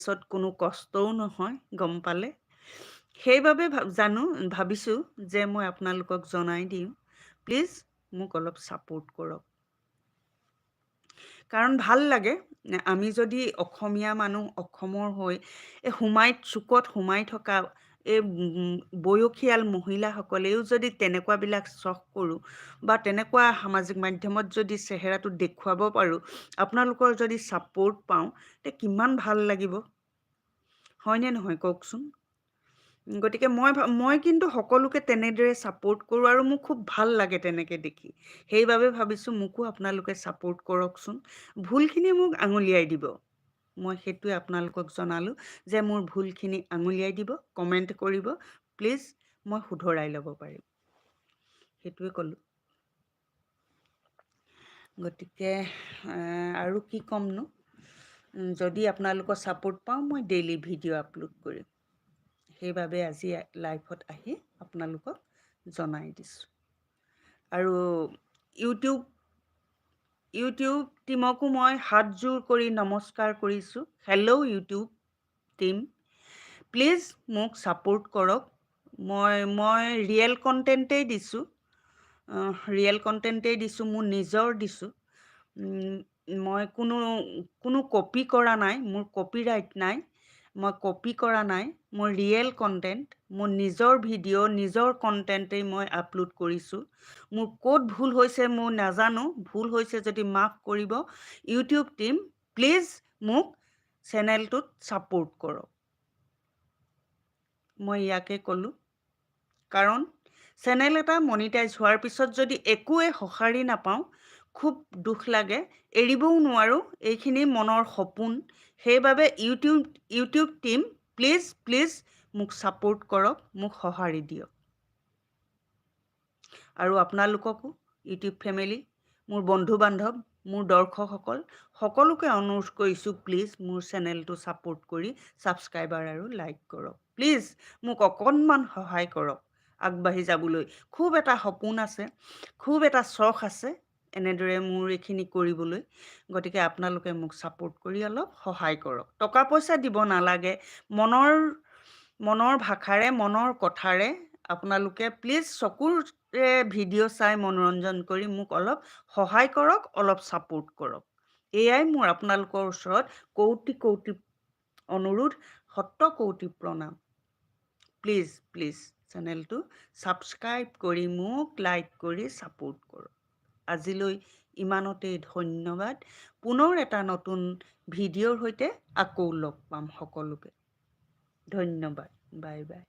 পিছত কোনো কষ্টও নহয় গম পালে। সেইবাবে ভাবিছোঁ যে মই আপোনালোকক জনাই দিওঁ। প্লিজ মোক অলপ ছাপোৰ্ট কৰক। কাৰণ ভাল লাগে আমি যদি অসমীয়া মানুহ অসমৰ হৈ চুকত সোমাই থকা এই বয়সীয়াল মহিলাসকলেও যদি তেনেকুৱাবিলাক চখ কৰোঁ বা তেনেকুৱা সামাজিক মাধ্যমত যদি চেহেৰাটো দেখুৱাব পাৰোঁ, আপোনালোকৰ যদি ছাপোৰ্ট পাওঁ, তে কিমান ভাল লাগিব। হয়নে নহয় কওকচোন? গতিকে মই কিন্তু সকলোকে তেনেদৰে ছাপোৰ্ট কৰোঁ আৰু মোৰ খুব ভাল লাগে তেনেকে দেখি। সেইবাবে ভাবিছোঁ মোকো আপোনালোকে ছাপোৰ্ট কৰকচোন। ভুলখিনি মোক আঙুলিয়াই দিব। মই সেইটোৱে আপোনালোকক জনালোঁ যে মোৰ ভুলখিনি আঙুলিয়াই দিব, কমেণ্ট কৰিব। প্লিজ মই শুধৰাই ল'ব পাৰিম। সেইটোৱে ক'লোঁ। গতিকে আৰু কি ক'মনো? যদি আপোনালোকৰ ছাপোৰ্ট পাওঁ মই ডেইলি ভিডিঅ' আপলোড কৰিম। সেইবাবে আজি লাইভত আহি আপোনালোকক জনাই দিছোঁ। আৰু ইউটিউব টীমকো মই হাতযোৰ কৰি নমস্কাৰ কৰিছোঁ। হেল্ল' ইউটিউব টীম, প্লিজ মোক ছাপোৰ্ট কৰক। মই ৰিয়েল কণ্টেণ্টেই দিছোঁ। মোৰ নিজৰ দিছোঁ। মই কোনো কপি কৰা নাই, মোৰ কপিৰাইট নাই। মই কপি কৰা নাই, মোৰ ৰিয়েল কণ্টেণ্ট, মোৰ নিজৰ ভিডিঅ', নিজৰ কণ্টেণ্টেই মই আপলোড কৰিছোঁ। মোৰ ক'ত ভুল হৈছে মই নাজানো, ভুল হৈছে যদি মাফ কৰিব। ইউটিউব টীম প্লিজ মোক চেনেলটোত ছাপোৰ্ট কৰক। মই ইয়াকে ক'লোঁ। কাৰণ চেনেল এটা মনিটাইজ হোৱাৰ পিছত যদি একোৱে সঁহাৰি নাপাওঁ, খুব দুখ লাগে, এৰিবও নোৱাৰোঁ, এইখিনি মনৰ সপোন। সেইবাবে ইউটিউব টীম প্লিজ মোক ছাপোৰ্ট কৰক, মোক সঁহাৰি দিয়ক। আৰু আপোনালোককো ইউটিউব ফেমিলি, মোৰ বন্ধু-বান্ধৱ, মোৰ দৰ্শকসকল সকলোকে অনুৰোধ কৰিছোঁ প্লিজ মোৰ চেনেলটো ছাপোৰ্ট কৰি ছাবস্ক্ৰাইবাৰ আৰু লাইক কৰক। প্লিজ মোক অকণমান সহায় কৰক আগবাঢ়ি যাবলৈ। খুব এটা সপোন আছে, খুব এটা চখ আছে এনেদৰে মোৰ এইখিনি কৰিবলৈ। গতিকে আপোনালোকে মোক ছাপোৰ্ট কৰি অলপ সহায় কৰক। টকা পইচা দিব নালাগে, মনৰ ভাষাৰে, মনৰ কথাৰে আপোনালোকে প্লিজ চকুৰে ভিডিঅ' চাই মনোৰঞ্জন কৰি মোক অলপ সহায় কৰক, অলপ ছাপোৰ্ট কৰক। এয়াই মোৰ আপোনালোকৰ ওচৰত কৌটি অনুৰোধ, কৌটি প্ৰণাম। প্লিজ চেনেলটো ছাবস্ক্ৰাইব কৰি মোক লাইক কৰি ছাপোৰ্ট কৰক। আজিলৈ ইমানতেই ধন্যবাদ। পুনৰ এটা নতুন ভিডিঅ'ৰ সৈতে আকৌ লগ পাম সকলোকে। ধন্যবাদ। Bye bye.